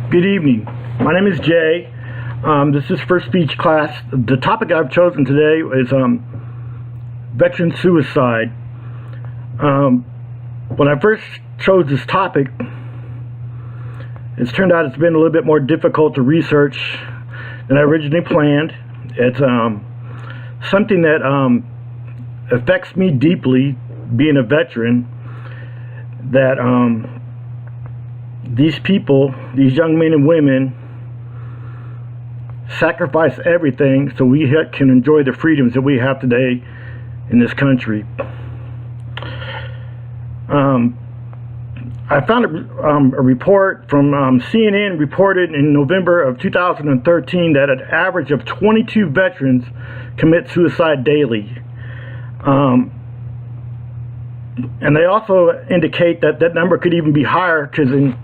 Good evening. My name is Jay. This is First Speech class. The topic I've chosen today is veteran suicide. When I first chose this topic, it's turned out it's been a little bit more difficult to research than I originally planned. It's something that affects me deeply, being a veteran, that these people, these young men and women, sacrifice everything so we can enjoy the freedoms that we have today in this country. I found a report from CNN reported in November of 2013 that an average of 22 veterans commit suicide daily. And they also indicate that that number could even be higher, because in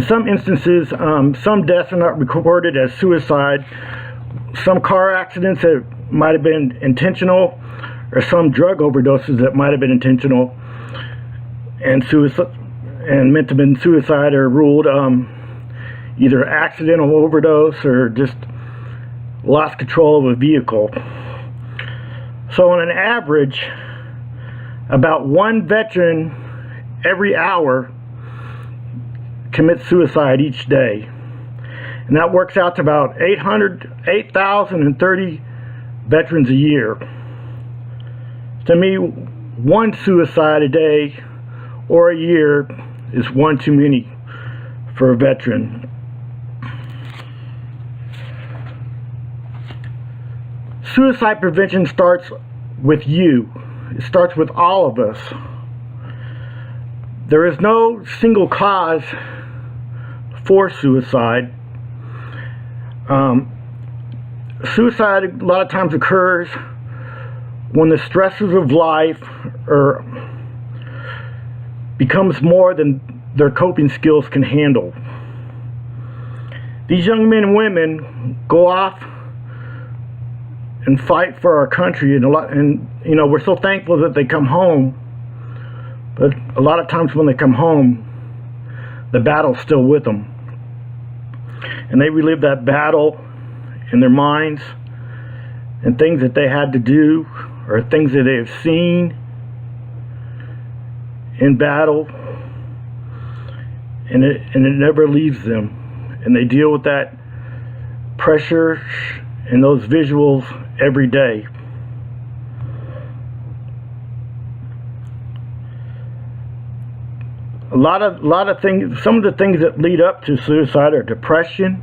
some instances, some deaths are not recorded as suicide. Some car accidents that might have been intentional, or some drug overdoses that might have been intentional and meant to have been suicide, are ruled either accidental overdose or just lost control of a vehicle. So on an average, about one veteran every hour commits suicide each day. And that works out to about 8,030 veterans a year. To me, one suicide a day or a year is one too many for a veteran. Suicide prevention starts with you. It starts with all of us. There is no single cause for suicide. Suicide a lot of times occurs when the stresses of life becomes more than their coping skills can handle. These young men and women go off and fight for our country, and we're so thankful that they come home. But a lot of times when they come home, the battle's still with them, and they relive that battle in their minds, and things that they had to do, or things that they have seen in battle, and it never leaves them, and they deal with that pressure and those visuals every day. A lot of things. Some of the things that lead up to suicide are depression,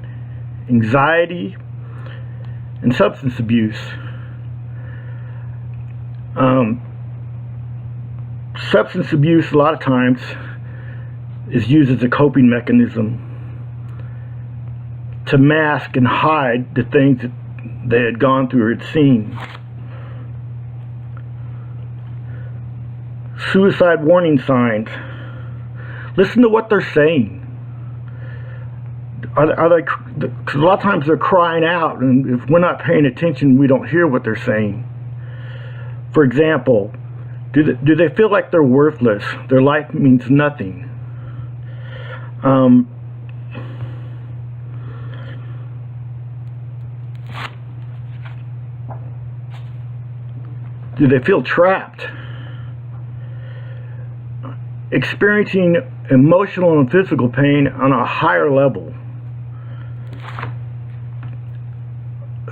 anxiety, and substance abuse. Substance abuse a lot of times is used as a coping mechanism to mask and hide the things that they had gone through or had seen. Suicide warning signs. Listen to what they're saying. Are they? Because a lot of times they're crying out, and if we're not paying attention, we don't hear what they're saying. For example, do they feel like they're worthless? Their life means nothing. Do they feel trapped? Experiencing emotional and physical pain on a higher level.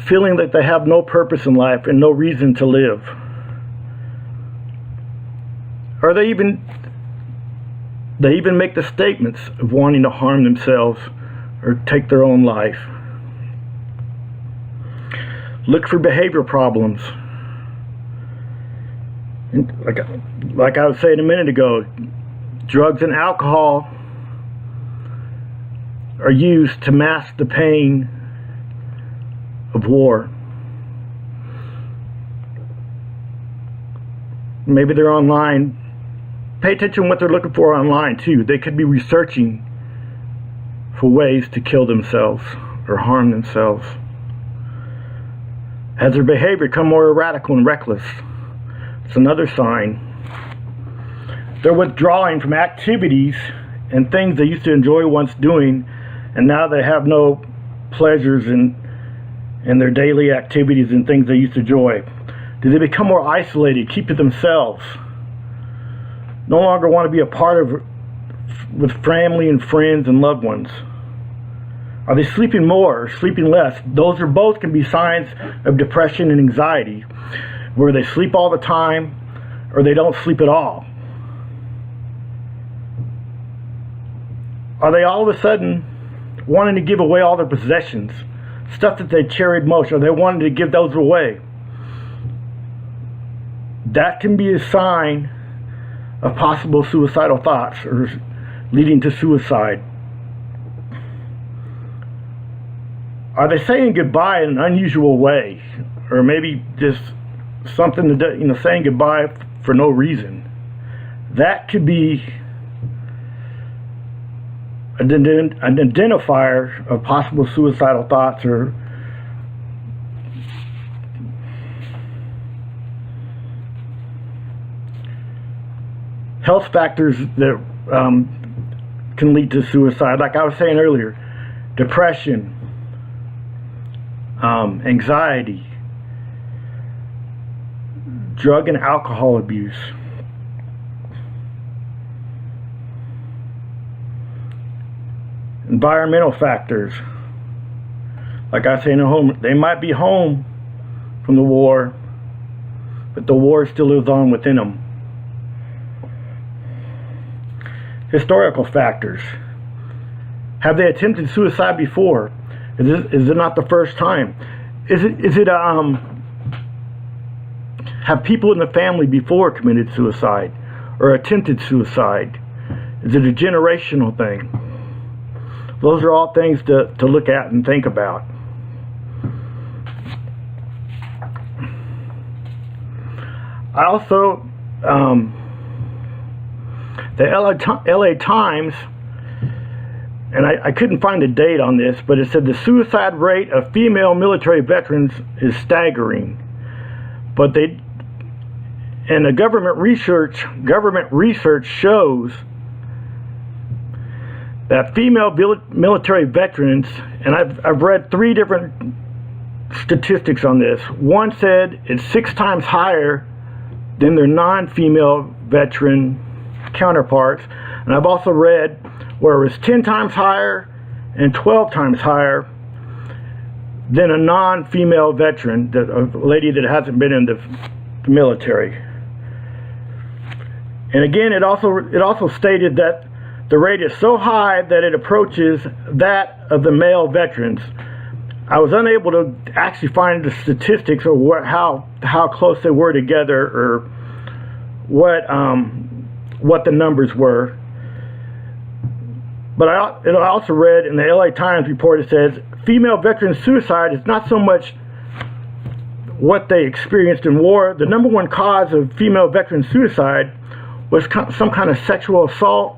Feeling that they have no purpose in life and no reason to live. Or they even make the statements of wanting to harm themselves or take their own life. Look for behavior problems. Like I was saying a minute ago, drugs and alcohol are used to mask the pain of war. Maybe they're online. Pay attention to what they're looking for online too. They could be researching for ways to kill themselves or harm themselves. Has their behavior become more erratic and reckless? It's another sign. They're withdrawing from activities and things they used to enjoy once doing and now they have no pleasures in their daily activities and things they used to enjoy? Do they become more isolated, keep to themselves, no longer want to be a part of with family and friends and loved ones? Are they sleeping more or sleeping less? Those are both can be signs of depression and anxiety, where they sleep all the time or they don't sleep at all. Are they all of a sudden wanting to give away all their possessions, stuff that they cherished most? Are they wanting to give those away? That can be a sign of possible suicidal thoughts or leading to suicide. Are they saying goodbye in an unusual way, or maybe just something to saying goodbye for no reason? That could be an identifier of possible suicidal thoughts or health factors that can lead to suicide. Like I was saying earlier, depression, anxiety, drug and alcohol abuse, environmental factors. Like I say in the home, they might be home from the war, but the war still lives on within them. Historical factors. Have they attempted suicide before? Is it not the first time? Have people in the family before committed suicide or attempted suicide? Is it a generational thing? Those are all things to look at and think about. I also, the LA Times, and I couldn't find a date on this, but it said the suicide rate of female military veterans is staggering. But the government research shows that female military veterans, and I've read 3 different statistics on this. One said it's 6 times higher than their non-female veteran counterparts, and I've also read where it was 10 times higher and 12 times higher than a non-female veteran, a lady that hasn't been in the military. And again, it also stated that the rate is so high that it approaches that of the male veterans. I was unable to actually find the statistics or how close they were together, or what the numbers were. But I also read in the LA Times report, it says female veteran suicide is not so much what they experienced in war. The number one cause of female veteran suicide was some kind of sexual assault,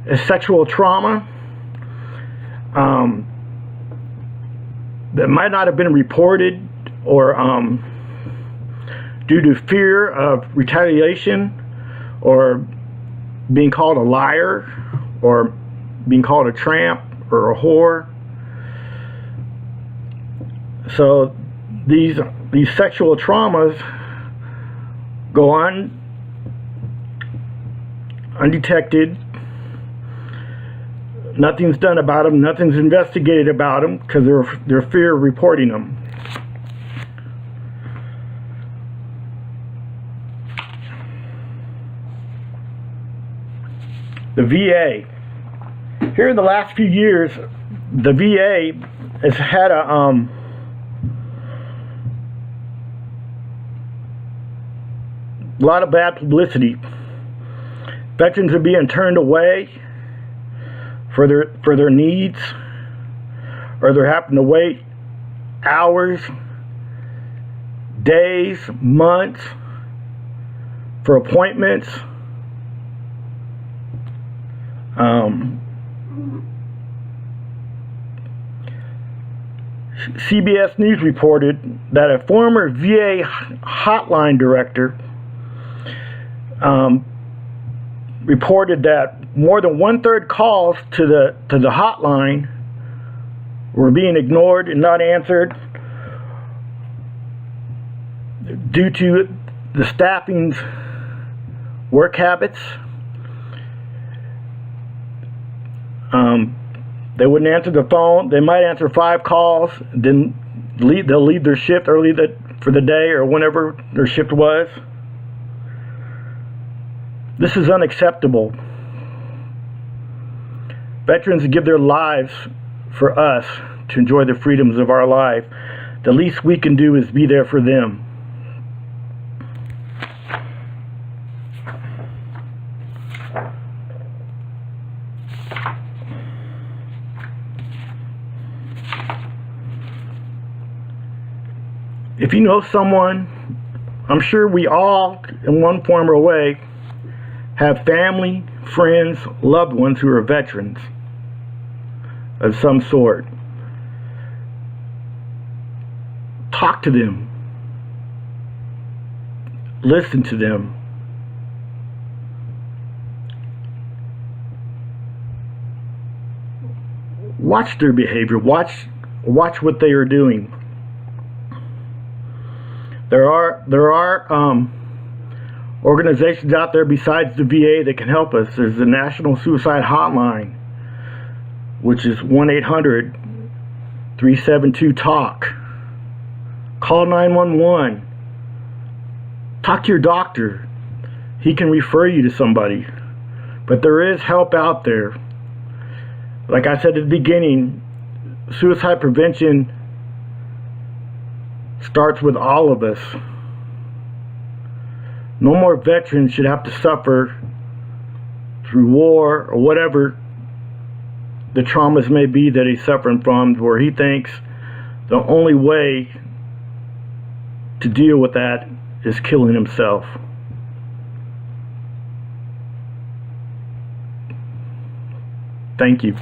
a sexual trauma that might not have been reported, or due to fear of retaliation, or being called a liar, or being called a tramp or a whore. So these sexual traumas go on undetected. Nothing's done about them. Nothing's investigated about them because they're fear of reporting them. The VA. Here in the last few years, the VA has had a lot of bad publicity. Veterans are being turned away for their needs, or they're having to wait hours, days, months for appointments. CBS News reported that a former VA hotline director reported that more than 1/3 calls to the hotline were being ignored and not answered due to the staffing's work habits. They wouldn't answer the phone. They might answer 5 calls, then they'll leave their shift early for the day or whenever their shift was. This is unacceptable. Veterans give their lives for us to enjoy the freedoms of our life. The least we can do is be there for them. If you know someone, I'm sure we all, in one form or way, have family, friends, loved ones who are veterans of some sort. Talk to them. Listen to them. Watch their behavior. Watch what they are doing. There are organizations out there besides the VA that can help us. There's the National Suicide Hotline, which is 1-800-372-TALK. Call 911. Talk to your doctor. He can refer you to somebody. But there is help out there. Like I said at the beginning, suicide prevention starts with all of us. No more veterans should have to suffer through war or whatever the traumas may be that he's suffering from, where he thinks the only way to deal with that is killing himself. Thank you.